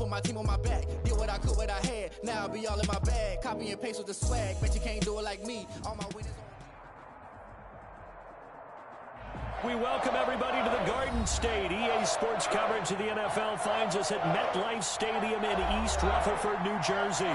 put my team on my back. Did what I could, what I had. Now I'll be all in my bag. Copy and paste with the swag. Bet you can't do it like me. All my winners. We welcome everybody to the Garden State. EA Sports coverage of the NFL finds us at MetLife Stadium in East Rutherford, New Jersey.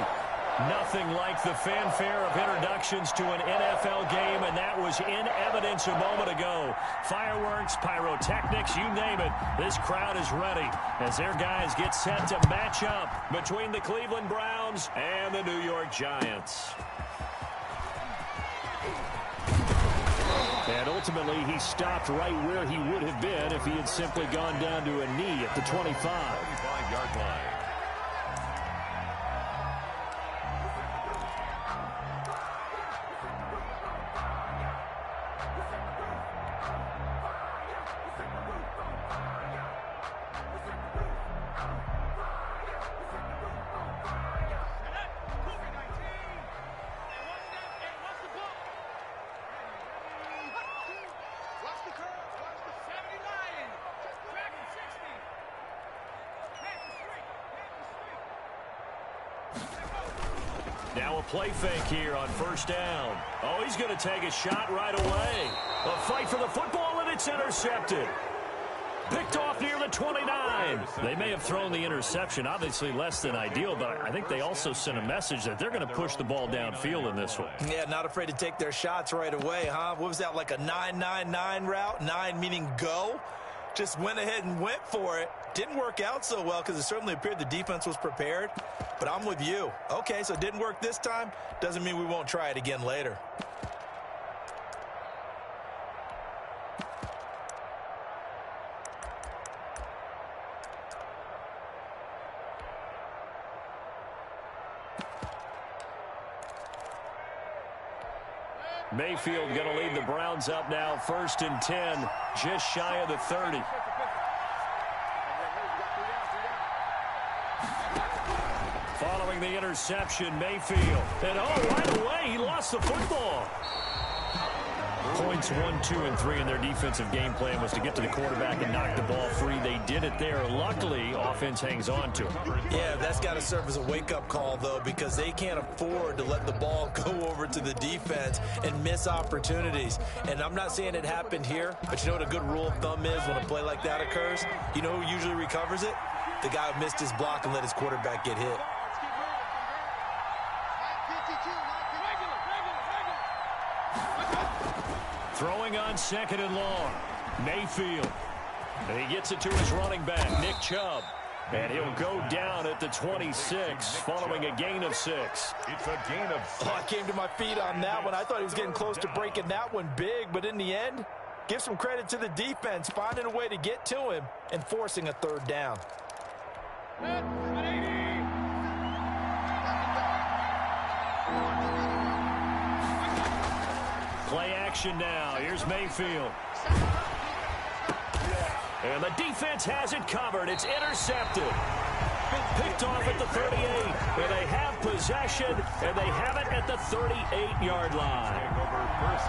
Nothing like the fanfare of introductions to an NFL game, and that was in evidence a moment ago. Fireworks, pyrotechnics, you name it. This crowd is ready as their guys get set to match up between the Cleveland Browns and the New York Giants. And ultimately, he stopped right where he would have been if he had simply gone down to a knee at the 25-yard line. Now a play fake here on first down. Oh, he's going to take a shot right away. A fight for the football, and it's intercepted. Picked off near the 29. They may have thrown the interception, obviously less than ideal, but I think they also sent a message that they're going to push the ball downfield in this one. Yeah, not afraid to take their shots right away, huh? What was that, like a 9-9-9 route? 9 meaning go? Just went ahead and went for it. Didn't work out so well because it certainly appeared the defense was prepared. But I'm with you. Okay, so it didn't work this time. Doesn't mean we won't try it again later. Mayfield going to lead the Browns up now, 1st and 10, just shy of the 30. Following the interception, Mayfield. And right away, he lost the football. Points 1, 2, and 3 in their defensive game plan was to get to the quarterback and knock the ball free. They did it there. Luckily, offense hangs on to it. Yeah, that's got to serve as a wake-up call, though, because they can't afford to let the ball go over to the defense and miss opportunities. And I'm not saying it happened here, but you know what a good rule of thumb is when a play like that occurs? You know who usually recovers it? The guy who missed his block and let his quarterback get hit. Throwing on 2nd and long. Mayfield. And he gets it to his running back, Nick Chubb. And he'll go down at the 26 following a gain of 6. It's a gain of 6. Oh, I came to my feet on that one. I thought he was getting close to breaking that one big, but in the end, give some credit to the defense, finding a way to get to him and forcing a 3rd down. Play action now. Here's Mayfield. And the defense has it covered. It's intercepted. Picked off at the 38. And they have possession, and they have it at the 38-yard line.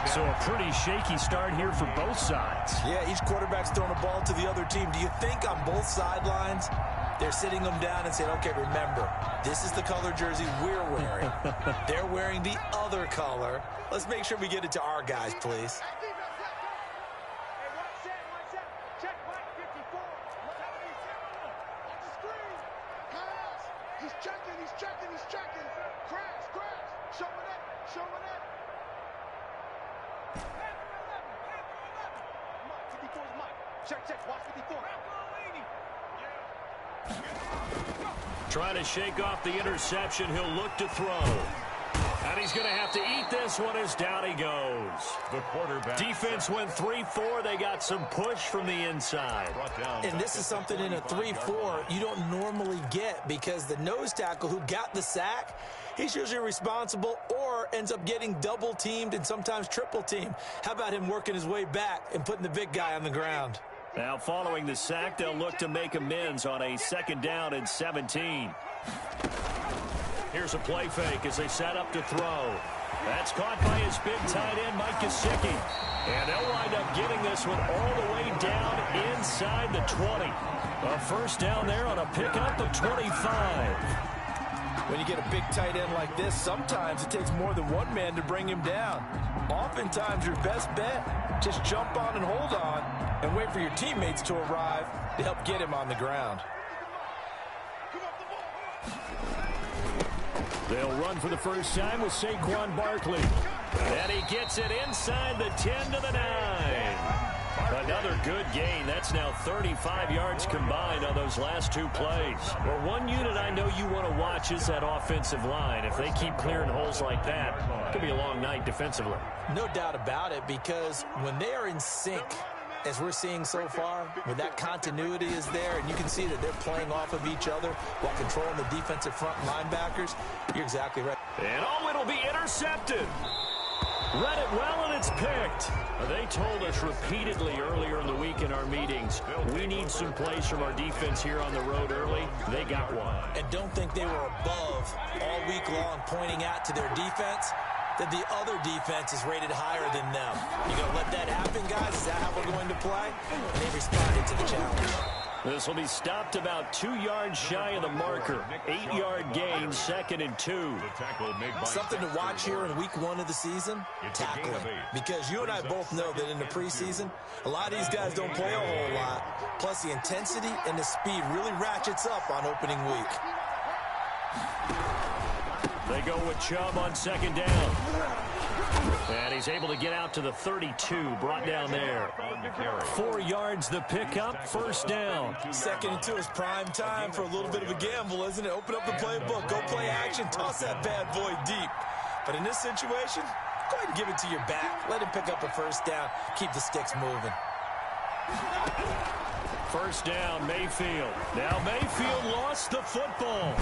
So a pretty shaky start here for both sides. Yeah, each quarterback's throwing a ball to the other team. Do you think on both sidelines they're sitting them down and saying, okay, remember, this is the color jersey we're wearing. They're wearing the other color. Let's make sure we get it to our guys, please. He's checking. Crash. Showing it. 54 is Mike. Check. Watch 54. Trying to shake off the interception. He'll look to throw. And he's going to have to eat this one as down he goes. The quarterback. Defense went 3-4. They got some push from the inside. And this is something in a 3-4 you don't normally get because the nose tackle who got the sack, he's usually responsible or ends up getting double-teamed and sometimes triple-teamed. How about him working his way back and putting the big guy on the ground? Now following the sack, they'll look to make amends on a 2nd down and 17. Here's a play fake as they set up to throw. That's caught by his big tight end, Mike Gesicki. And they'll wind up getting this one all the way down inside the 20. A first down there on a pickup of 25. When you get a big tight end like this, sometimes it takes more than one man to bring him down. Oftentimes, your best bet, just jump on and hold on and wait for your teammates to arrive to help get him on the ground. They'll run for the first time with Saquon Barkley. And he gets it inside the 10 to the 9. Another good gain. That's now 35 yards combined on those last two plays. Well, one unit I know you want to watch is that offensive line. If they keep clearing holes like that, it could be a long night defensively. No doubt about it, because when they are in sync, as we're seeing so far, when that continuity is there, and you can see that they're playing off of each other while controlling the defensive front linebackers, you're exactly right. And it'll be intercepted. Read it well, and it's picked. They told us repeatedly earlier in the week in our meetings, we need some plays from our defense here on the road early. They got one. And don't think they were above all week long pointing out to their defense that the other defense is rated higher than them. You going to let that happen, guys? Is that how we're going to play? And they responded to the challenge. This will be stopped about 2 yards shy of the marker. 8-yard gain, 2nd and 2. Something to watch here in week 1 of the season, tackling. Because you and I both know that in the preseason, a lot of these guys don't play a whole lot. Plus, the intensity and the speed really ratchets up on opening week. They go with Chubb on 2nd down. And he's able to get out to the 32, brought down there. 4 yards the pickup, first down. 2nd and 2 is prime time for a little bit of a gamble, isn't it? Open up the playbook, go play action, toss that bad boy deep. But in this situation, go ahead and give it to your back. Let him pick up a first down, keep the sticks moving. First down, Mayfield. Now Mayfield lost the football.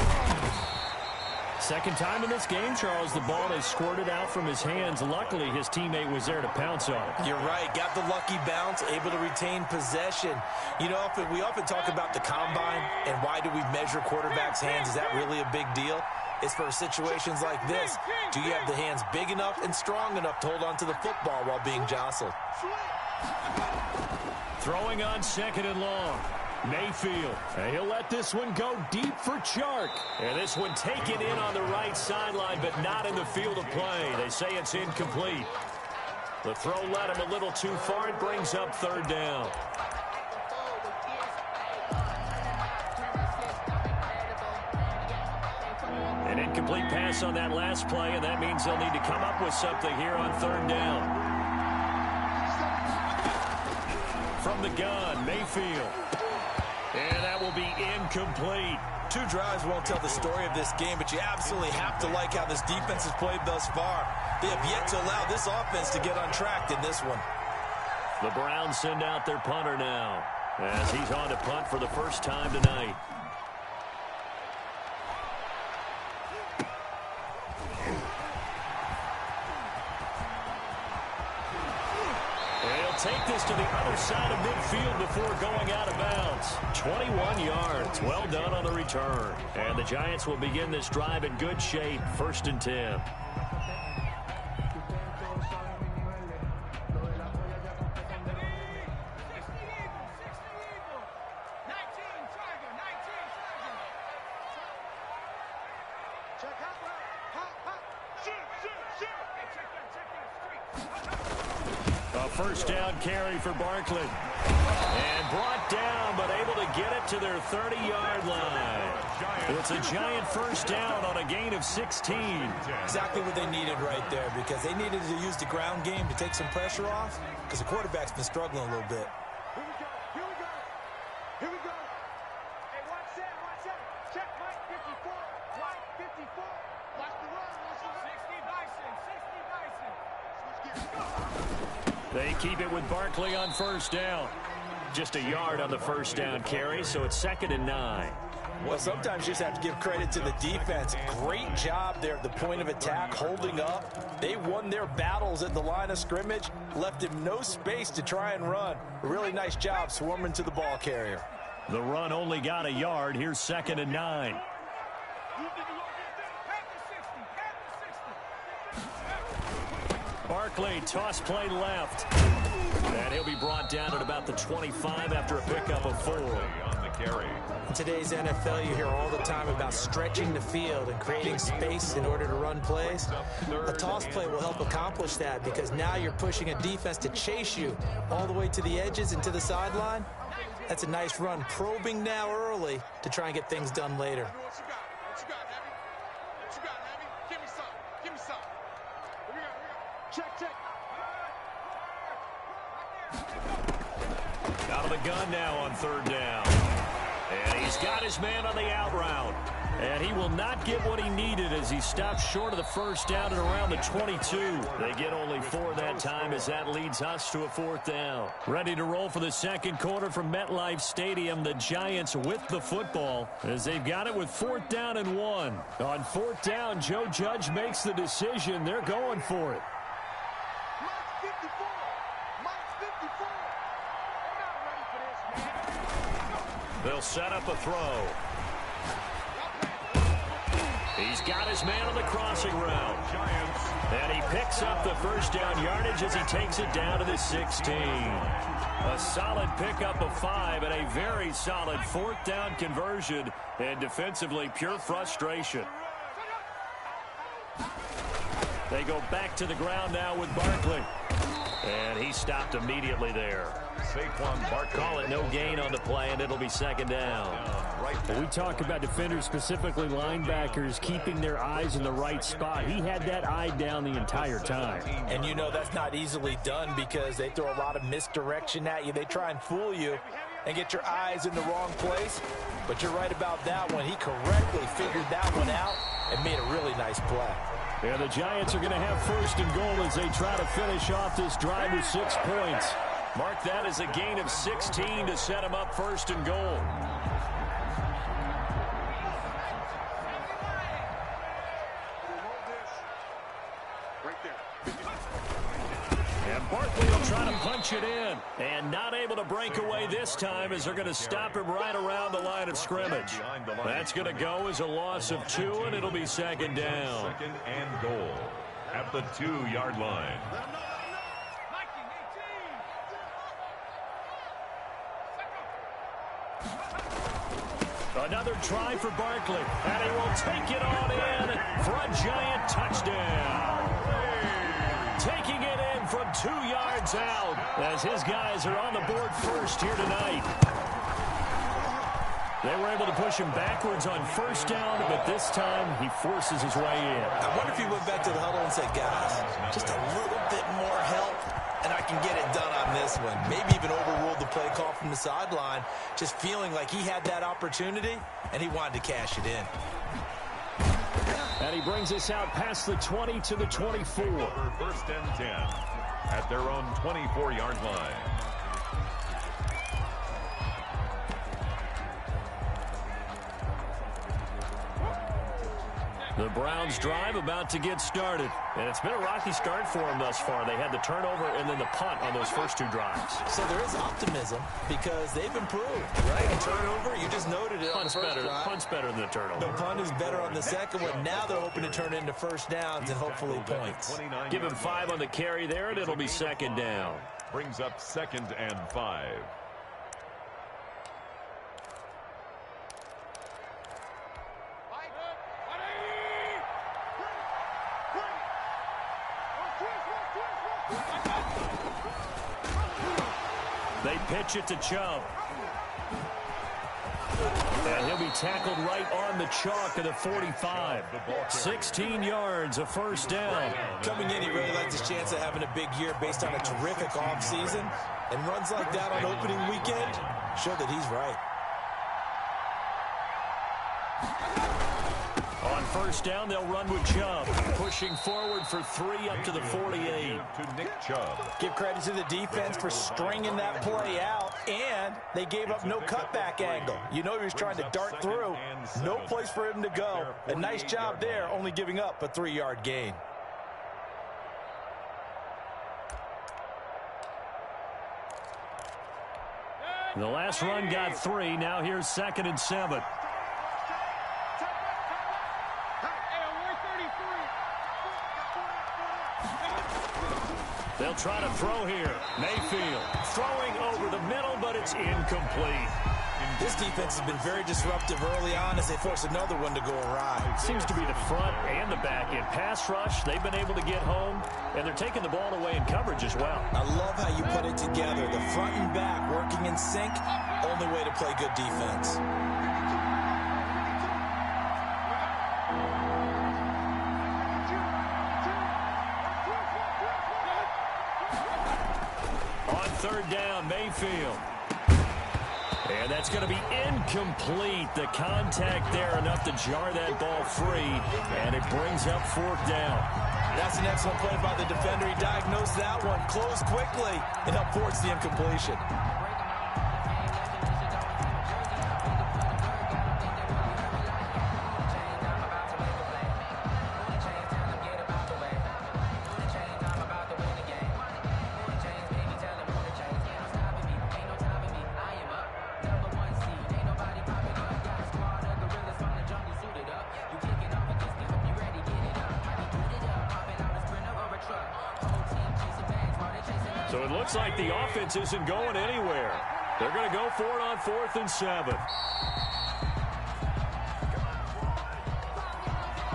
Second time in this game, Charles, the ball has squirted out from his hands. Luckily, his teammate was there to pounce on it. You're right. Got the lucky bounce, able to retain possession. You know, we often talk about the combine and why do we measure quarterbacks' hands. Is that really a big deal? It's for situations like this. Do you have the hands big enough and strong enough to hold on to the football while being jostled? Throwing on 2nd and long. Mayfield, and he'll let this one go deep for Chark. And this one taken in on the right sideline, but not in the field of play. They say it's incomplete. The throw led him a little too far. It brings up 3rd down. An incomplete pass on that last play, and that means they'll need to come up with something here on 3rd down. From the gun, Mayfield. And that will be incomplete. 2 drives won't tell the story of this game, but you absolutely have to like how this defense has played thus far. They have yet to allow this offense to get untracked in this one. The Browns send out their punter now, as he's on to punt for the first time tonight. Take this to the other side of midfield before going out of bounds. 21 yards. Well done on the return. And the Giants will begin this drive in good shape. 1st and 10. First down carry for Barkley. And brought down, but able to get it to their 30-yard line. It's a Giant first down on a gain of 16. Exactly what they needed right there, because they needed to use the ground game to take some pressure off, because the quarterback's been struggling a little bit. Here we go. Hey, watch that. Check Mike 54. Mike 54. Watch the run. 60 Bison. Switch gears. They keep it with Barkley on first down. Just a yard on the first down carry, so it's 2nd and 9. Well, sometimes you just have to give credit to the defense. Great job there at the point of attack, holding up. They won their battles at the line of scrimmage, left him no space to try and run. A really nice job swarming to the ball carrier. The run only got a yard. Here's 2nd and 9. Barkley, toss play left. And he'll be brought down at about the 25 after a pickup of 4. On the carry. In today's NFL, you hear all the time about stretching the field and creating space in order to run plays. A toss play will help accomplish that because now you're pushing a defense to chase you all the way to the edges and to the sideline. That's a nice run, probing now early to try and get things done later. What you got? What you got, Heavy? What you got, Heavy? Give me some. Give me some. Here we go. Check, check. Out of the gun now on 3rd down. And he's got his man on the out route. And he will not get what he needed as he stops short of the 1st down and around the 22. They get only 4 that time as that leads us to a 4th down. Ready to roll for the 2nd quarter from MetLife Stadium. The Giants with the football as they've got it with 4th down and 1. On 4th down, Joe Judge makes the decision. They're going for it. Mike's 54. Mike's 54. They're not ready for this, man. They'll set up a throw. He's got his man on the crossing route. And he picks up the 1st down yardage as he takes it down to the 16. A solid pickup of 5 and a very solid 4th down conversion. And defensively, pure frustration. They go back to the ground now with Barkley. And he stopped immediately there. Call it no gain on the play, and it'll be 2nd down. We talk about defenders, specifically linebackers, keeping their eyes in the right spot. He had that eye down the entire time. And you know that's not easily done because they throw a lot of misdirection at you. They try and fool you and get your eyes in the wrong place. But you're right about that one. He correctly figured that one out and made a really nice play. Yeah, the Giants are going to have 1st and goal as they try to finish off this drive with 6 points. Mark that as a gain of 16 to set them up 1st and goal. And Barkley will try to punch it in. And not able to break away this time as they're going to stop him right around the line of scrimmage. That's going to go as a loss of 2, and it'll be 2nd down. 2nd and goal at the 2-yard line. Another try for Barkley, and he will take it on in for a Giant touchdown. Taking it in from 2 yards out as his guys are on the board first here tonight. They were able to push him backwards on 1st down, but this time he forces his way in. I wonder if he went back to the huddle and said, guys, just a little bit more help, and I can get it done on this one. Maybe even overruled the play call from the sideline, just feeling like he had that opportunity, and he wanted to cash it in. And he brings us out past the 20 to the 24. 1st and 10 at their own 24-yard line. The Browns drive about to get started. And it's been a rocky start for them thus far. They had the turnover and then the punt on those first 2 drives. So there is optimism because they've improved, right? A turnover, you just noted it on the first drive. Punt's better than the turnover. The punt is better on the second one. Now they're hoping to turn it into 1st downs and hopefully points. Give him 5 on the carry there, and it'll be 2nd down. Brings up 2nd and 5. They pitch it to Chubb. And he'll be tackled right on the chalk of the 45. 16 yards, a 1st down. Coming in, he really likes his chance of having a big year based on a terrific offseason. And runs like that on opening weekend show that he's right. On 1st down, they'll run with Chubb. Pushing forward for 3 up to the 48. To Nick Chubb. Give credit to the defense for stringing that play out, and they gave up no cutback angle. You know he was trying to dart through. No place for him to go. A nice job there, only giving up a 3-yard gain. The last run got 3. Now here's 2nd and 7. They'll try to throw here. Mayfield throwing over the middle, but it's incomplete. This defense has been very disruptive early on as they force another one to go awry. Seems to be the front and the back end. Pass rush, they've been able to get home, and they're taking the ball away in coverage as well. I love how you put it together. The front and back working in sync, only way to play good defense. On third down, Mayfield. And that's going to be incomplete. The contact there enough to jar that ball free, and it brings up fourth down. That's an excellent play by the defender. He diagnosed that one, closed quickly, and up force the incompletion. So it looks like the offense isn't going anywhere. They're going to go for it on 4th and 7.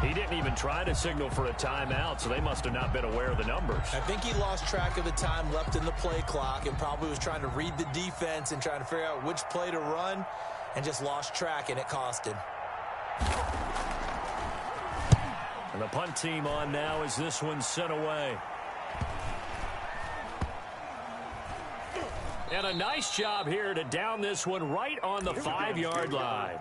He didn't even try to signal for a timeout, so they must have not been aware of the numbers. I think he lost track of the time left in the play clock and probably was trying to read the defense and trying to figure out which play to run and just lost track, and it cost him. And the punt team on now as this one's sent away. And a nice job here to down this one right on the 5-yard line.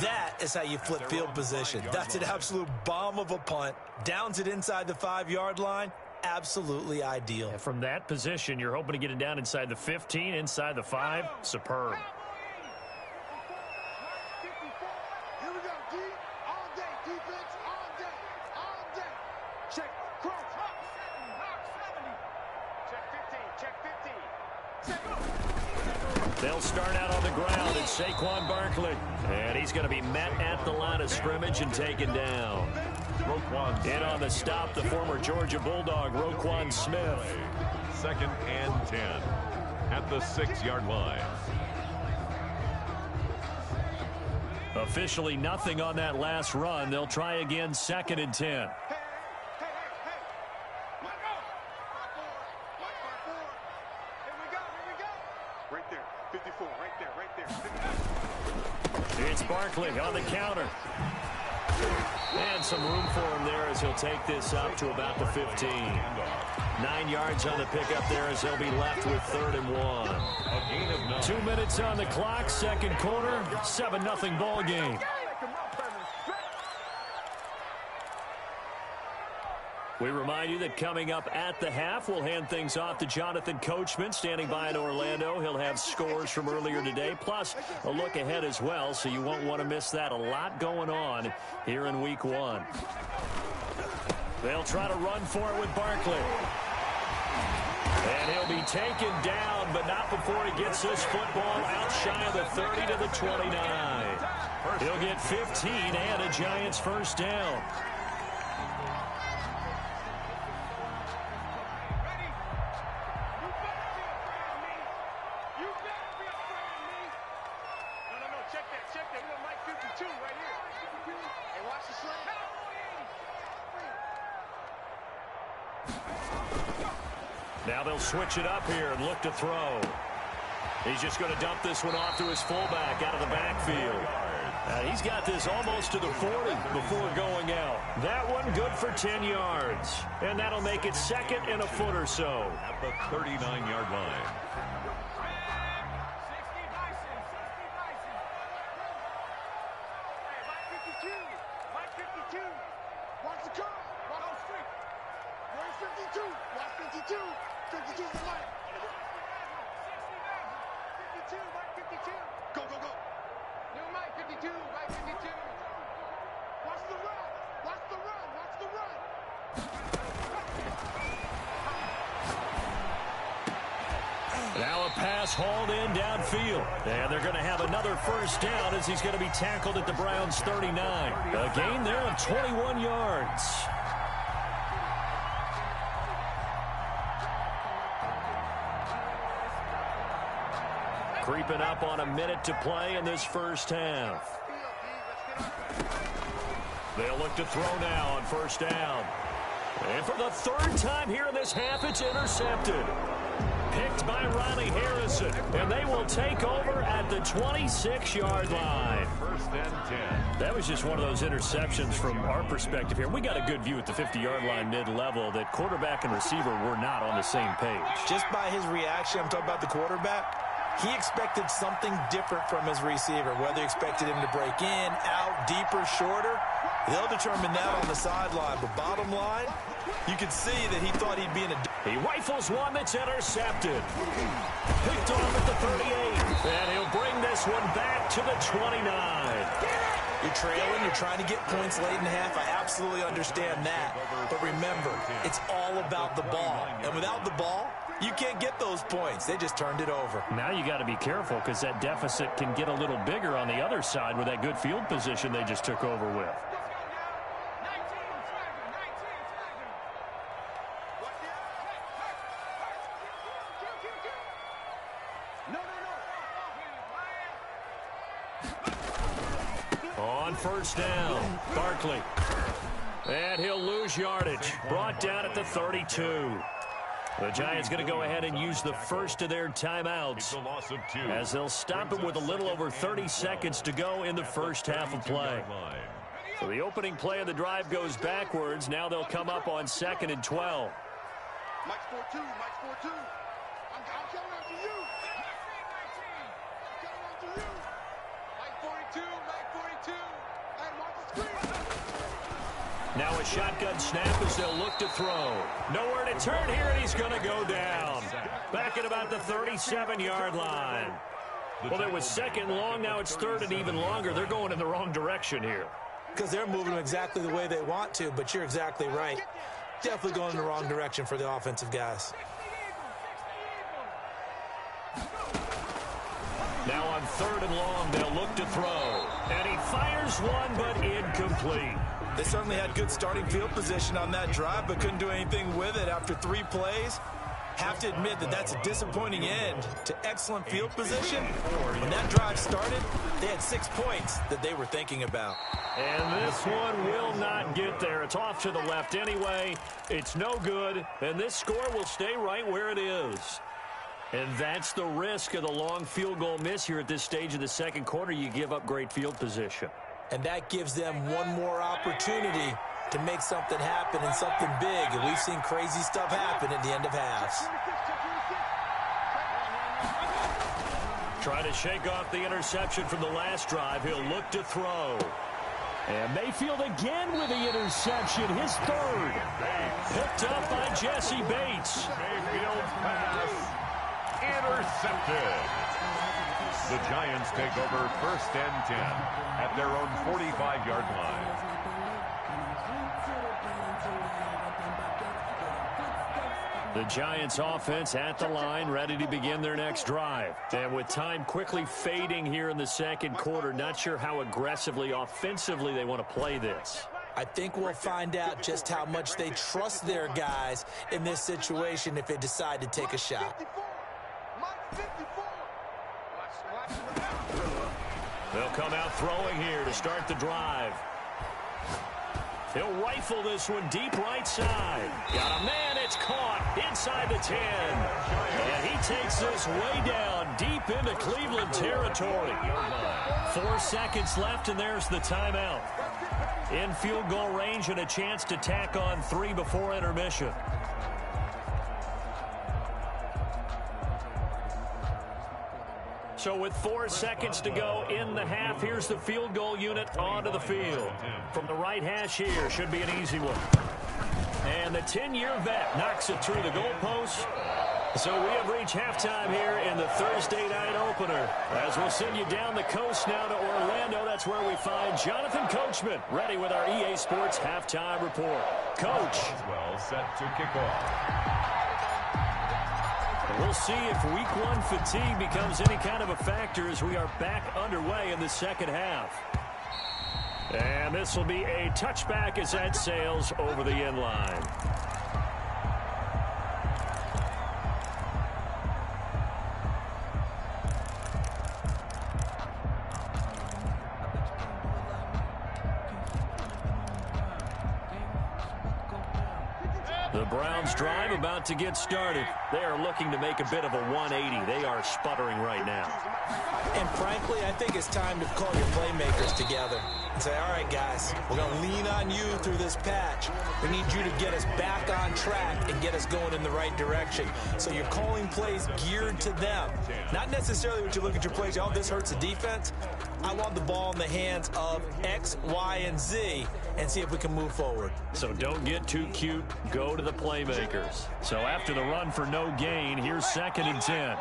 That is how you flip field position. That's an absolute bomb of a punt. Downs it inside the 5-yard line. Absolutely ideal. And from that position, you're hoping to get it down inside the 15, inside the 5. Superb. Here we go, D. All day, defense, all day, all day. Check, cross, hop 70. Check 15, check 15. They'll start out on the ground. It's Saquon Barkley. And he's going to be met at the line of scrimmage and taken down. In on the stop, the former Georgia Bulldog, Roquan Smith. 2nd and 10 at the 6-yard line. Officially nothing on that last run. They'll try again 2nd and 10. Right there, 54, right there. It's Barkley on the counter. And some room for him there as he'll take this up to about the 15. 9 yards on the pickup there as they'll be left with 3rd and 1. A gain of 9. 2 minutes on the clock, second quarter, 7-0 ball game. We remind you that coming up at the half, we'll hand things off to Jonathan Coachman, standing by in Orlando. He'll have scores from earlier today, plus a look ahead as well, so you won't want to miss that. A lot going on here in Week 1. They'll try to run for it with Barkley. And he'll be taken down, but not before he gets this football out shy of the 30 to the 29. He'll get 15 and a Giants first down. Now they'll switch it up here and look to throw. He's just going to dump this one off to his fullback out of the backfield. He's got this almost to the 40 before going out. That one good for 10 yards. And that'll make it 2nd and a foot or so. At the 39-yard line. Watch the car. Watch the street. Where's 52? Watch 52. 52's the line. 52, Mike 52. Go, go, go. New Mike 52, Mike 52. Watch the run. Watch the run. Watch the run. Now a pass hauled in downfield. And they're going to have another first down as he's going to be tackled at the Browns' 39. A gain there of 21 yards. Creeping up on a minute to play in this first half. They'll look to throw now on first down. And for the third time here in this half, it's intercepted. Picked by Riley Harrison, and they will take over at the 26-yard line. First and 10. That was just one of those interceptions from our perspective here. We got a good view at the 50-yard line mid-level that quarterback and receiver were not on the same page. Just by his reaction, I'm talking about the quarterback, he expected something different from his receiver, whether he expected him to break in, out, deeper, shorter. They'll determine that on the sideline. But bottom line, you can see that he thought he'd be in a... He rifles one that's intercepted. Picked off at the 38. And he'll bring this one back to the 29. You're trailing, you're trying to get points late in the half. I absolutely understand that. But remember, it's all about the ball. And without the ball, you can't get those points. They just turned it over. Now you got to be careful because that deficit can get a little bigger on the other side with that good field position they just took over with. On first down, Barkley. And he'll lose yardage. Brought down at the 32. The Giants going to go ahead and use the first of their timeouts as they'll stop it with a little over 30 seconds to go in the first half of play. So the opening play of the drive goes backwards. Now they'll come up on 2nd and 12. Mike's 4-2. Mike's 4-2. I'm coming out to you. I'm coming out to you. Mike 42. Mike 42. And mark the screen. Now a shotgun snap as they'll look to throw. Nowhere to turn here, and he's going to go down. Back at about the 37-yard line. Well, it was 2nd long. Now it's 3rd and even longer. They're going in the wrong direction here. Because they're moving them exactly the way they want to, but you're exactly right. Definitely going in the wrong direction for the offensive guys. Now on 3rd and long, they'll look to throw. And he fires one, but incomplete. They certainly had good starting field position on that drive, but couldn't do anything with it after 3 plays. Have to admit that that's a disappointing end to excellent field position. When that drive started, they had 6 points that they were thinking about. And this one will not get there. It's off to the left anyway. It's no good, and this score will stay right where it is. And that's the risk of the long field goal miss here at this stage of the second quarter. You give up great field position. And that gives them one more opportunity to make something happen and something big. And we've seen crazy stuff happen at the end of halves. Try to shake off the interception from the last drive. He'll look to throw. And Mayfield again with the interception, his 3rd. Picked up by Jesse Bates. Mayfield's pass intercepted. The Giants take over 1st and 10 at their own 45-yard line. The Giants offense at the line, ready to begin their next drive. And with time quickly fading here in the second quarter, not sure how aggressively, offensively they want to play this. I think we'll find out just how much they trust their guys in this situation if they decide to take a shot. They'll come out throwing here to start the drive. He'll rifle this one deep right side. Got a man, it's caught inside the 10. And he takes this way down deep into Cleveland territory. 4 seconds left, and there's the timeout. In field goal range and a chance to tack on 3 before intermission. So with 4 seconds to go in the half, here's the field goal unit onto the field. From the right hash here, should be an easy one. And the 10-year vet knocks it through the goalpost. So we have reached halftime here in the Thursday night opener. As we'll send you down the coast now to Orlando, that's where we find Jonathan Coachman, ready with our EA Sports halftime report. Coach. Well set to kick off. We'll see if week 1 fatigue becomes any kind of a factor as we are back underway in the second half. And this will be a touchback as that sails over the end line. The Browns drive about to get started. They are looking to make a bit of a 180. They are sputtering right now. And frankly, I think it's time to call your playmakers together and say, all right, guys, we're going to lean on you through this patch. We need you to get us back on track and get us going in the right direction. So you're calling plays geared to them. Not necessarily what you look at your plays, oh, this hurts the defense. I want the ball in the hands of X, Y, and Z and see if we can move forward. So don't get too cute. Go to the playmakers. So after the run for no gain, here's 2nd and 10.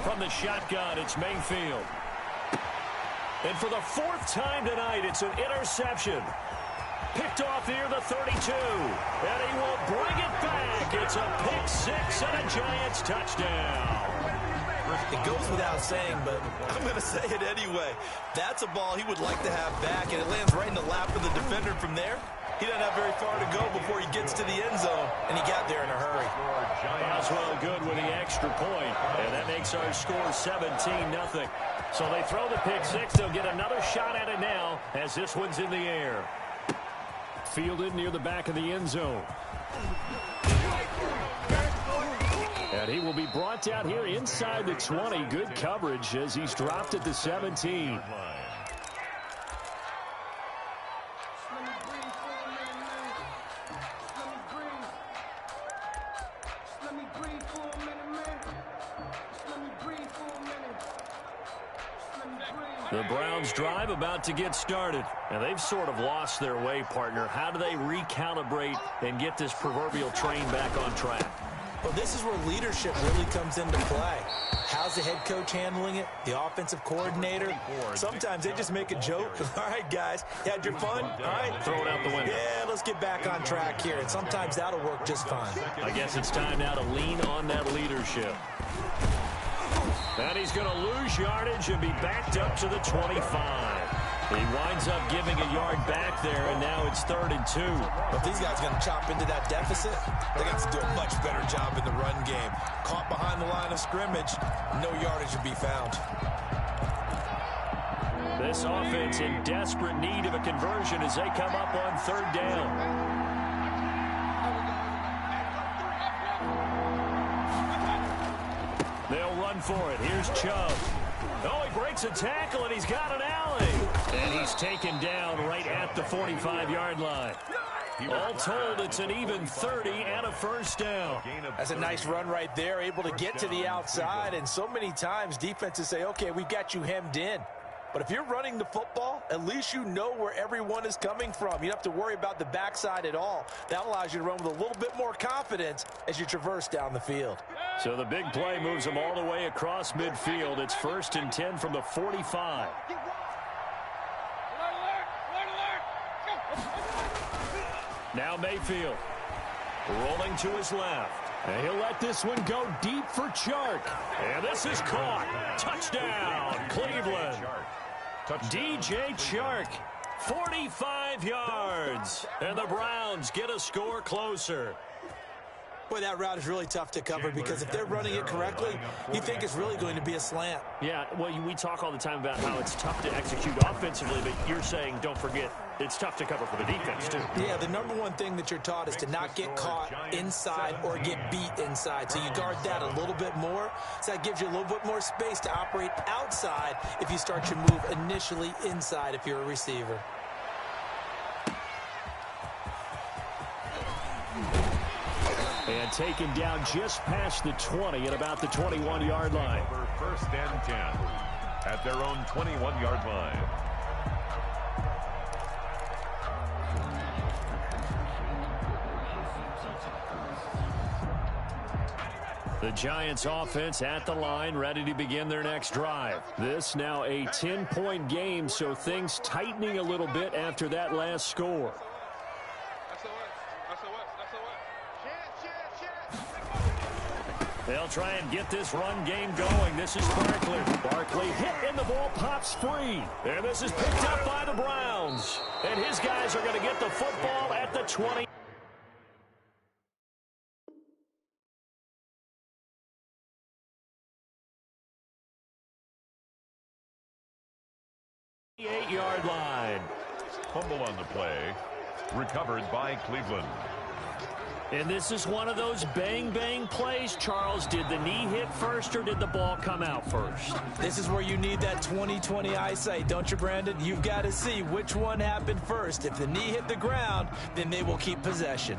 From the shotgun, it's Mayfield. And for the 4th time tonight, it's an interception. Picked off near the 32. And he will bring it back. It's a pick 6 and a Giants touchdown. It goes without saying, but I'm going to say it anyway. That's a ball he would like to have back, and it lands right in the lap of the defender from there. He doesn't have very far to go before he gets to the end zone, and he got there in a hurry. Boswell good with the extra point, and that makes our score 17-0. So they throw the pick 6. They'll get another shot at it now as this one's in the air. Fielded near the back of the end zone. And he will be brought down here inside the 20. Good coverage as he's dropped at the 17. The Browns drive about to get started. And they've sort of lost their way, partner. How do they recalibrate and get this proverbial train back on track? Well, this is where leadership really comes into play. How's the head coach handling it? The offensive coordinator? Sometimes they just make a joke. All right, guys, you had your fun? All right. Throw it out the window. Yeah, let's get back on track here. And sometimes that'll work just fine. I guess it's time now to lean on that leadership. And he's going to lose yardage and be backed up to the 25. He winds up giving a yard back there, and now it's 3rd and 2. If these guys are going to chop into that deficit, they got to do a much better job in the run game. Caught behind the line of scrimmage, no yardage to be found. This offense in desperate need of a conversion as they come up on 3rd down. They'll run for it. Here's Chubb. Oh, he breaks a tackle, and he's got an alley. And he's taken down right at the 45-yard line. All told, it's an even 30 and a 1st down. That's a nice run right there, able to get to the outside. And so many times defenses say, okay, we've got you hemmed in. But if you're running the football, at least you know where everyone is coming from. You don't have to worry about the backside at all. That allows you to run with a little bit more confidence as you traverse down the field. So the big play moves them all the way across midfield. It's 1st and 10 from the 45. Now Mayfield rolling to his left. And he'll let this one go deep for Chark. And this is caught. Touchdown, Cleveland. DJ Chark, 45 yards. And the Browns get a score closer. Boy, that route is really tough to cover because if they're running it correctly, you think it's really going to be a slant. Yeah, well, we talk all the time about how it's tough to execute offensively, but you're saying, don't forget, it's tough to cover for the defense, too. Yeah, the number one thing that you're taught is to not get caught inside or get beat inside. So you guard that a little bit more. So that gives you a little bit more space to operate outside if you start your move initially inside if you're a receiver. And taken down just past the 20 at about the 21-yard line. 1st and 10 at their own 21-yard line. The Giants offense at the line, ready to begin their next drive. This now a 10-point game, so things tightening a little bit after that last score. They'll try and get this run game going. This is Barkley. Barkley hit and the ball pops free. And this is picked up by the Browns. And his guys are going to get the football at the 20. Yard line. Fumble on the play. Recovered by Cleveland. And this is one of those bang-bang plays, Charles. Did the knee hit first or did the ball come out first? This is where you need that 20/20 eyesight, don't you, Brandon? You've got to see which one happened first. If the knee hit the ground, then they will keep possession.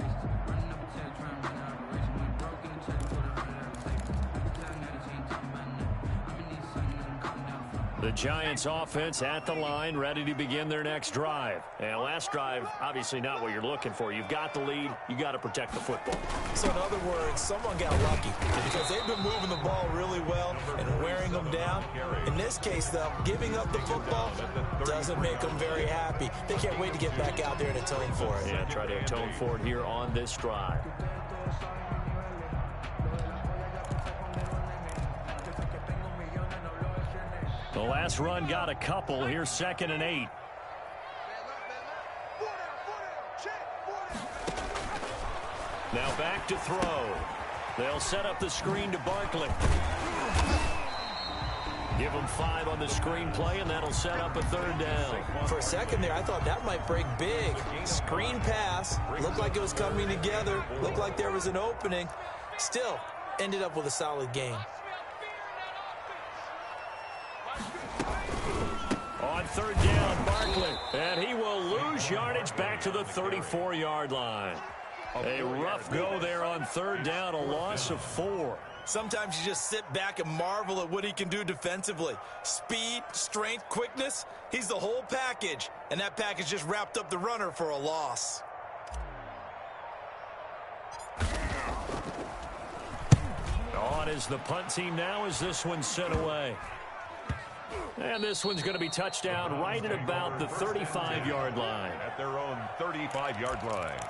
The Giants offense at the line, ready to begin their next drive. And last drive, obviously not what you're looking for. You've got the lead. You got to protect the football. So in other words, someone got lucky because they've been moving the ball really well and wearing them down. In this case, though, giving up the football doesn't make them very happy. They can't wait to get back out there and atone for it. Yeah, try to atone for it here on this drive. The last run got a couple. Here's 2nd and 8. Now back to throw. They'll set up the screen to Barkley. Give him 5 on the screen play, and that'll set up a 3rd down. For a second there, I thought that might break big. Screen pass. Looked like it was coming together. Looked like there was an opening. Still, ended up with a solid gain. On 3rd down, Barkley. And he will lose yardage back to the 34-yard line. A rough go there on 3rd down, a loss of 4. Sometimes you just sit back and marvel at what he can do defensively. Speed, strength, quickness. He's the whole package. And that package just wrapped up the runner for a loss. On is the punt team now as this one's sent away. And this one's going to be touchdown right at about the 35-yard line. At their own 35-yard line.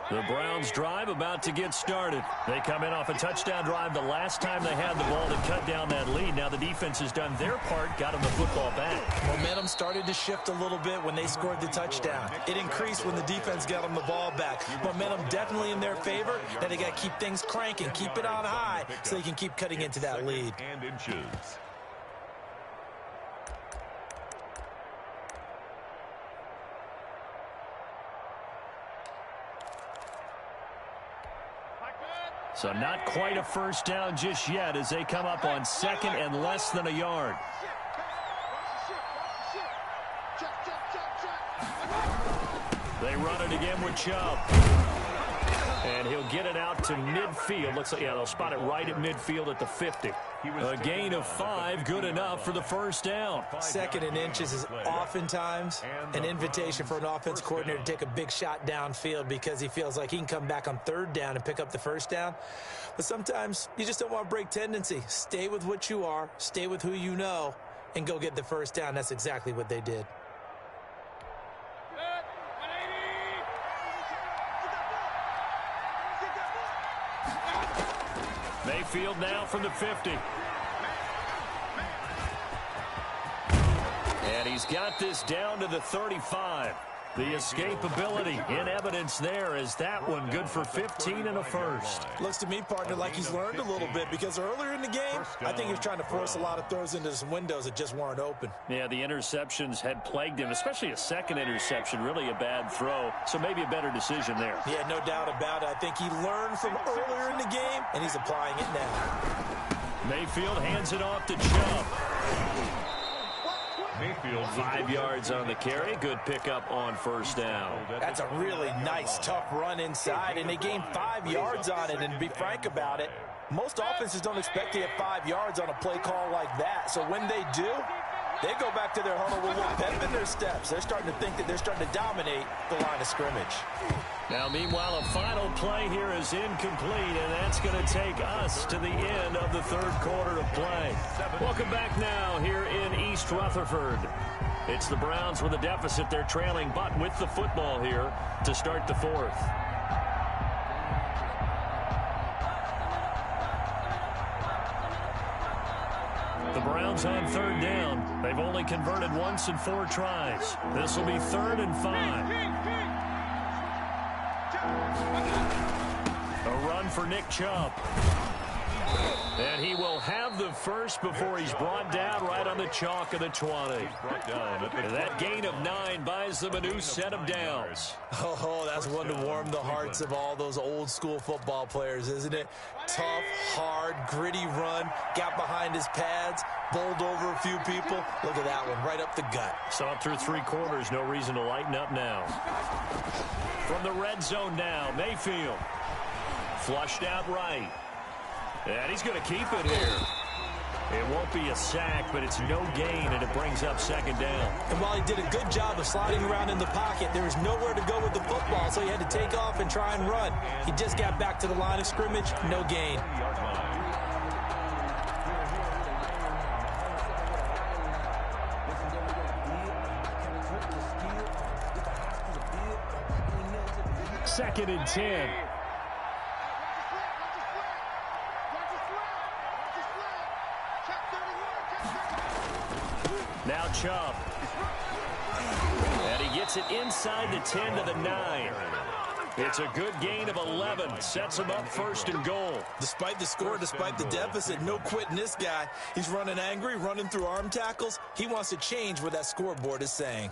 The Browns drive about to get started. They come in off a touchdown drive the last time they had the ball to cut down that lead. Now the defense has done their part, got them the football back. Momentum started to shift a little bit when they scored the touchdown. It increased when the defense got them the ball back. Momentum definitely in their favor. Now they got to keep things cranking, keep it on high so they can keep cutting into that lead. And inches. So not quite a first down just yet as they come up on 2nd and less than a yard. They run it again with Chubb. And he'll get it out to midfield. Looks like, yeah, they'll spot it right at midfield at the 50. A gain of 5, good enough for the first down. 2nd and inches is oftentimes an invitation for an offense coordinator to take a big shot downfield because he feels like he can come back on 3rd down and pick up the first down. But sometimes you just don't want to break tendency. Stay with what you are, stay with who you know, and go get the first down. That's exactly what they did. Mayfield now from the 50. And he's got this down to the 35. The escapability in evidence there as that one good for 15 and a first. Looks to me, partner, like he's learned a little bit because earlier in the game, I think he was trying to force a lot of throws into some windows that just weren't open. Yeah, the interceptions had plagued him, especially a 2nd interception, really a bad throw. So maybe a better decision there. Yeah, no doubt about it. I think he learned from earlier in the game, and he's applying it now. Mayfield hands it off to Chubb. Mayfield 5 yards on the carry. Good pickup on first down. That's a really nice, tough run inside, and they gained 5 yards on it. And to be frank about it, most offenses don't expect to get 5 yards on a play call like that. So when they do, they go back to their huddle with a little pep in their steps. They're starting to think that they're starting to dominate the line of scrimmage. Now, meanwhile, a final play here is incomplete, and that's going to take us to the end of the 3rd quarter of play. Welcome back now here in East Rutherford. It's the Browns with a deficit. They're trailing, but with the football here to start the 4th. The Browns on 3rd down. They've only converted once in 4 tries. This will be 3rd and 5. A run for Nick Chubb. And he will have the first before he's brought down right on the chalk of the 20. And that gain of 9 buys them a new set of downs. Oh, that's one to warm the hearts of all those old school football players, isn't it? Tough, hard, gritty run, got behind his pads, bowled over a few people. Look at that one, right up the gut. Saw it through 3 quarters, no reason to lighten up now. From the red zone now, Mayfield. Flushed out right. And he's going to keep it here. It won't be a sack, but it's no gain, and it brings up 2nd down. And while he did a good job of sliding around in the pocket, there was nowhere to go with the football, so he had to take off and try and run. He just got back to the line of scrimmage, no gain. Second and 10. Now Chubb. And he gets it inside the 10 to the 9. It's a good gain of 11. Sets him up 1st and goal. Despite the score, despite the deficit, no quitting this guy. He's running angry, running through arm tackles. He wants to change what that scoreboard is saying.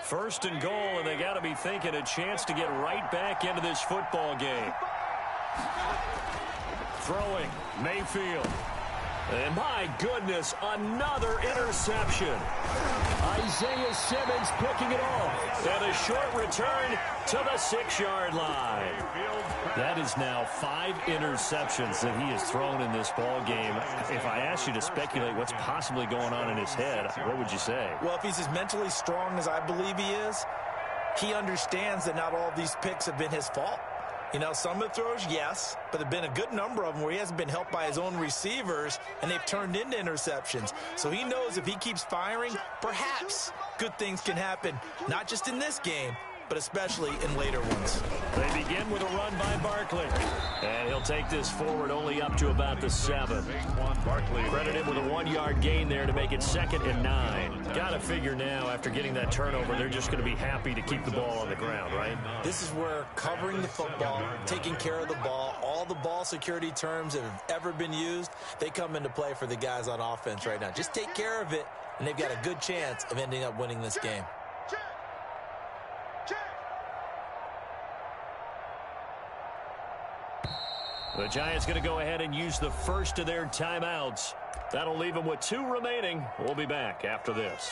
1st and goal, and they got to be thinking a chance to get right back into this football game. Throwing, Mayfield. And my goodness, another interception. Isaiah Simmons picking it off. And a short return to the 6-yard line. That is now 5 interceptions that he has thrown in this ball game. If I asked you to speculate what's possibly going on in his head, what would you say? Well, if he's as mentally strong as I believe he is, he understands that not all of these picks have been his fault. You know, some of the throws, yes, but there have been a good number of them where he hasn't been helped by his own receivers, and they've turned into interceptions. So he knows if he keeps firing, perhaps good things can happen, not just in this game, but especially in later ones. They begin with a run by Barkley. And he'll take this forward only up to about the 7. Credit him with a 1-yard gain there to make it 2nd and 9. Got to figure now, after getting that turnover, they're just going to be happy to keep the ball on the ground, right? This is where covering the football, taking care of the ball, all the ball security terms that have ever been used, they come into play for the guys on offense right now. Just take care of it, and they've got a good chance of ending up winning this game. The Giants going to go ahead and use the first of their timeouts. That'll leave them with 2 remaining. We'll be back after this.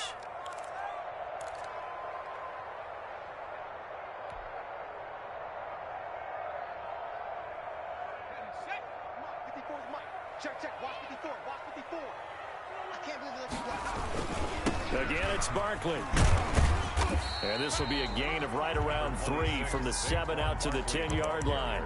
Again, it's Barkley. And this will be a gain of right around 3 from the 7 out to the 10-yard line.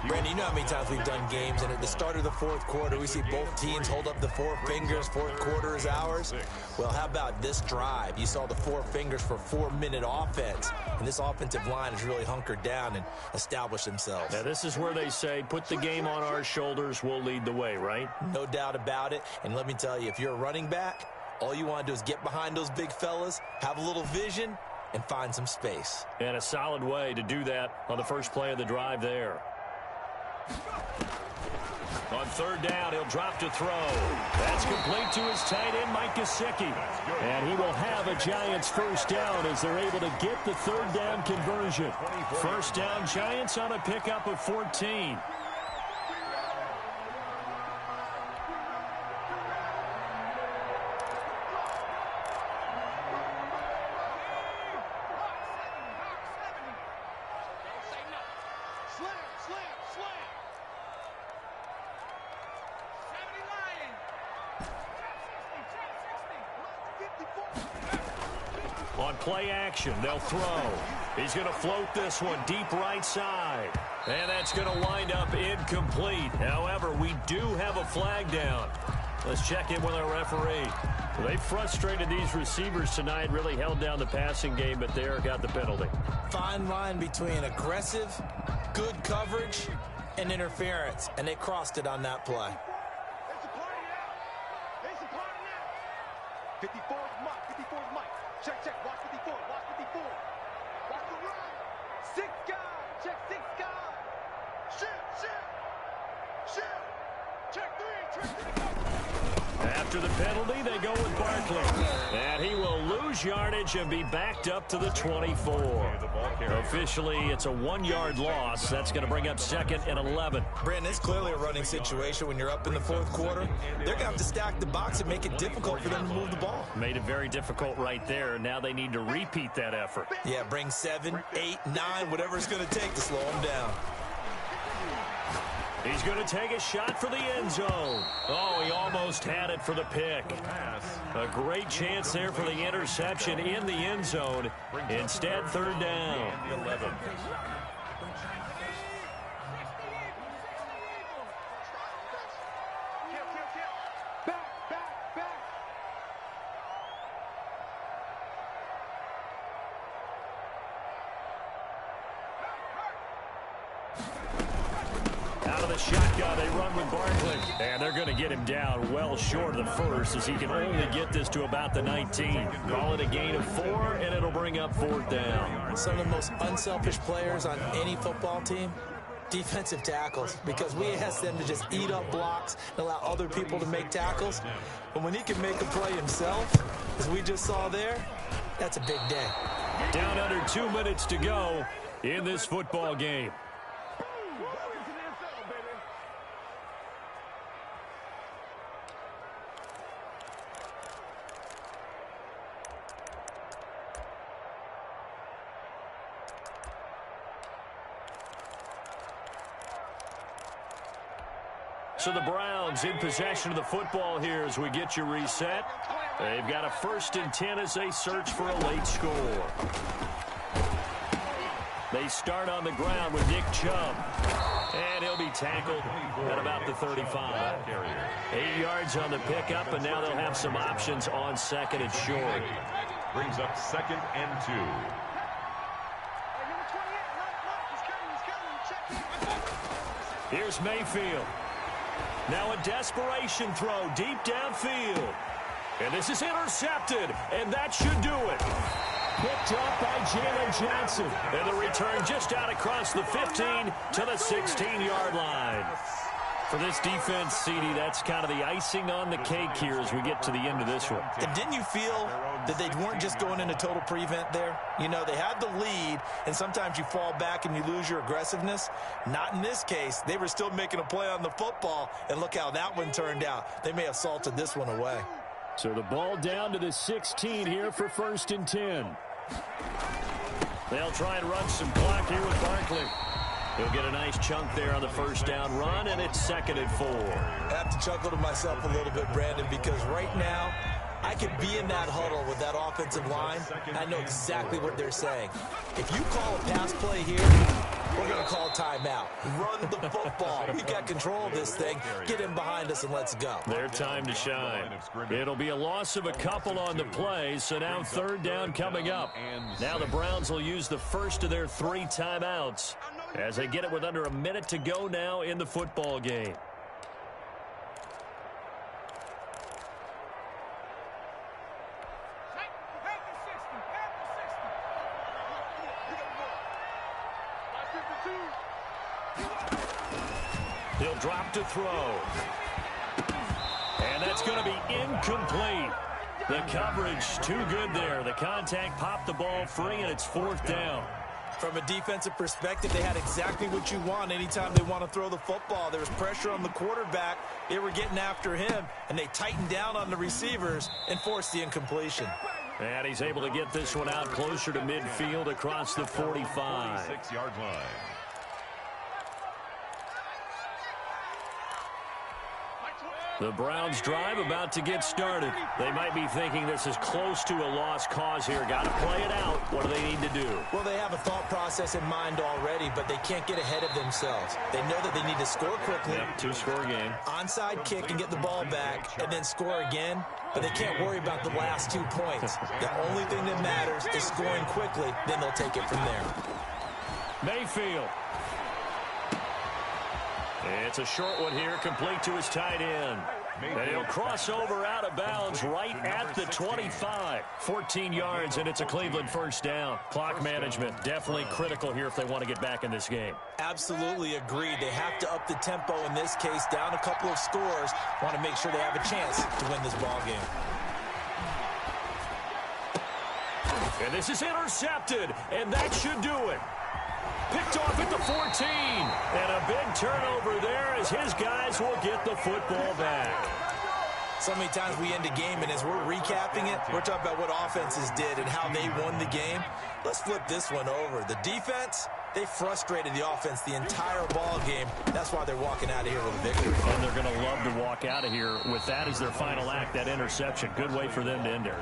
Brandon, you know how many times we've done games, and at the start of the 4th quarter, we see both teams hold up the 4 fingers, 4th quarter is ours. Well, how about this drive? You saw the 4 fingers for 4-minute offense, and this offensive line has really hunkered down and established themselves. Now, this is where they say, put the game on our shoulders, we'll lead the way, right? No doubt about it, and let me tell you, if you're a running back, all you want to do is get behind those big fellas, have a little vision, and find some space. And a solid way to do that on the first play of the drive there. On 3rd down, he'll drop to throw. That's complete to his tight end, Mike Gesicki. And he will have a Giants first down as they're able to get the 3rd down conversion. First down, Giants on a pickup of 14. On play action, they'll throw. He's going to float this one deep right side. And that's going to wind up incomplete. However, we do have a flag down. Let's check in with our referee. Well, they frustrated these receivers tonight, really held down the passing game, but there got the penalty. Fine line between aggressive, good coverage, and interference, and they crossed it on that play. 54 is Mike. 54 is Mike. Check, check. Watch 54. Watch 54. Watch the run. 6 guys. Check 6 guys. Shift, shift. Shift. Check 3. Check 3. After the penalty, they go with Barkley. And he will lose yardage and be backed up to the 24. Officially, it's a 1-yard loss. That's going to bring up 2nd and 11. Brandon, it's clearly a running situation when you're up in the 4th quarter. They're going to have to stack the box and make it difficult for them to move the ball. Made it very difficult right there. Now they need to repeat that effort. Yeah, bring 7, 8, 9, whatever it's going to take to slow them down. He's going to take a shot for the end zone. Oh, he almost had it for the pick. A great chance there for the interception in the end zone. Instead, 3rd down. 11. Out of the shotgun, they run with Barkley. And they're going to get him down well short of the first, as he can only get this to about the 19. Call it a gain of 4, and it'll bring up 4th down. Some of the most unselfish players on any football team, defensive tackles, because we ask them to just eat up blocks and allow other people to make tackles. But when he can make a play himself, as we just saw there, that's a big day. Down under 2 minutes to go in this football game. So the Browns in possession of the football here as we get you reset. They've got a 1st and 10 as they search for a late score. They start on the ground with Nick Chubb. And he'll be tackled at about the 35. 8 yards on the pickup, and now they'll have some options on 2nd and short. Brings up 2nd and 2. Here's Mayfield. Now a desperation throw deep downfield. And this is intercepted, and that should do it. Picked up by Jalen Johnson. And the return just out across the 15 to the 16-yard line. For this defense, CD, that's kind of the icing on the cake here as we get to the end of this one. And didn't you feel that they weren't just going into total prevent there? You know, they had the lead, and sometimes you fall back and you lose your aggressiveness. Not in this case. They were still making a play on the football, and look how that one turned out. They may have salted this one away. So the ball down to the 16 here for 1st and 10. They'll try and run some clock here with Barkley. He'll get a nice chunk there on the 1st down run, and it's 2nd and 4. I have to chuckle to myself a little bit, Brandon, because right now I could be in that huddle with that offensive line. I know exactly what they're saying. If you call a pass play here, we're going to call timeout. Run the football. We got control of this thing. Get in behind us and let's go. Their time to shine. It'll be a loss of a couple on the play, so now 3rd down coming up. Now the Browns will use the first of their 3 timeouts as they get it with under a minute to go now in the football game. He'll drop to throw. And that's going to be incomplete. The coverage too good there. The contact popped the ball free, and it's 4th down. From a defensive perspective, they had exactly what you want anytime they want to throw the football. There was pressure on the quarterback. They were getting after him, and they tightened down on the receivers and forced the incompletion. And he's able to get this one out closer to midfield across the 45. 46-yard line. The Browns drive about to get started. They might be thinking this is close to a lost cause here. Got to play it out. What do they need to do? Well, they have a thought process in mind already, but they can't get ahead of themselves. They know that they need to score quickly. Yep, 2-score game. Onside kick and get the ball back and then score again. But they can't worry about the last 2 points. The only thing that matters is scoring quickly. Then they'll take it from there. Mayfield. It's a short one here, complete to his tight end. And he'll cross over out of bounds right at the 25. 14 yards, and it's a Cleveland first down. Clock management definitely critical here if they want to get back in this game. Absolutely agreed. They have to up the tempo in this case, down a couple of scores. Want to make sure they have a chance to win this ball game. And this is intercepted, and that should do it. Picked off at the 14. And a big turnover there as his guys will get the football back. So many times we end a game, and as we're recapping it, we're talking about what offenses did and how they won the game. Let's flip this one over. The defense, they frustrated the offense the entire ball game. That's why they're walking out of here with a victory. And they're going to love to walk out of here with that as their final act, that interception. Good way for them to end it.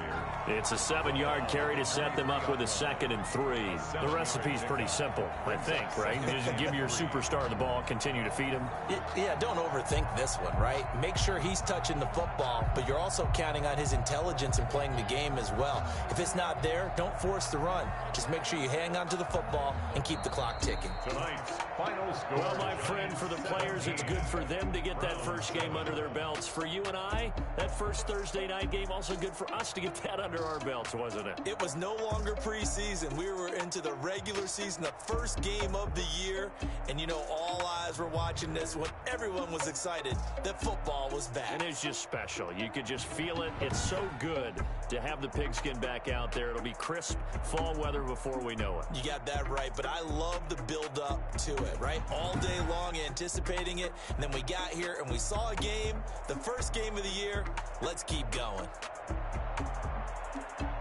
It's a 7-yard carry to set them up with a 2nd and 3. The recipe's pretty simple, I think, right? Just give your superstar the ball, continue to feed him. Yeah, don't overthink this one, right? Make sure he's touching the football, but you're also counting on his intelligence in playing the game as well. If it's not there, don't force the run. Just make sure you hang on to the football and keep the clock ticking. Tonight's final score. Well, my friend, for the players, it's good for them to get that first game under their belts. For you and I, that first Thursday night game, also good for us to get that under our belts, wasn't it? It was no longer preseason. We were into the regular season, the first game of the year. And, you know, all eyes were watching this one. Everyone was excited that football was back. And it's just special. You could just feel it. It's so good to have the pigskin back out there. It'll be crisp fall weather before we know it. You got that right, but I love the build-up to it, right? All day long anticipating it, and then we got here and we saw a game, the first game of the year. Let's keep going.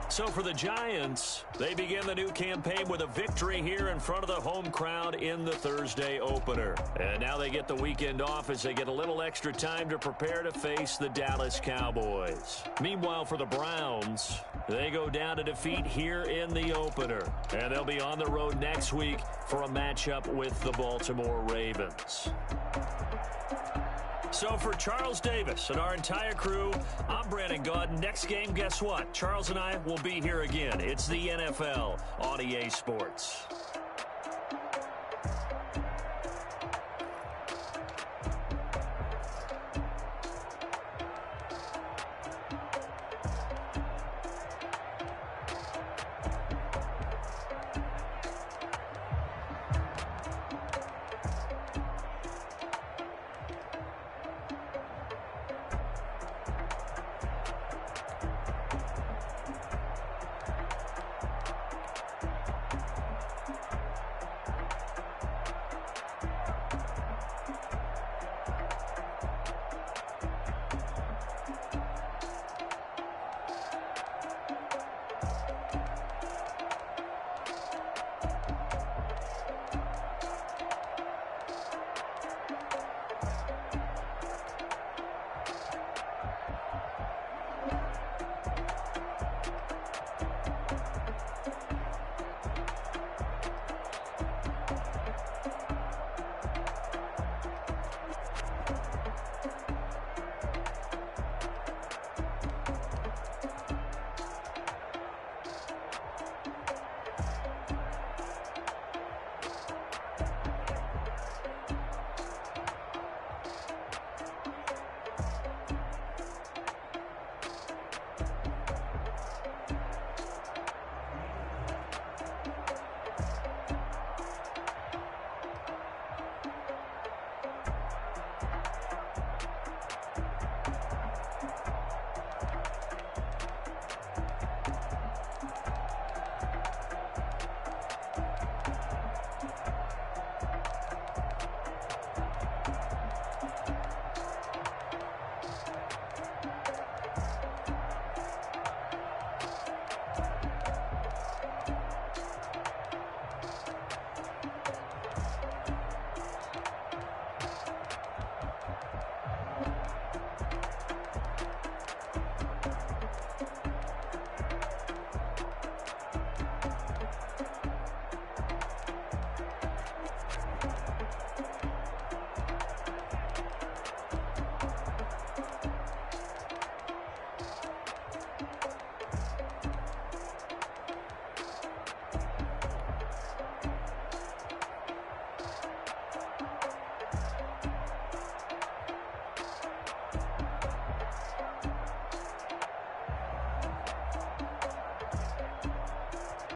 So for the Giants, they begin the new campaign with a victory here in front of the home crowd in the Thursday opener. And now they get the weekend off as they get a little extra time to prepare to face the Dallas Cowboys. Meanwhile, for the Browns, they go down to defeat here in the opener. And they'll be on the road next week for a matchup with the Baltimore Ravens. So for Charles Davis and our entire crew, I'm Brandon Gaudin. Next game, guess what? Charles and I will be here again. It's the NFL on EA Sports.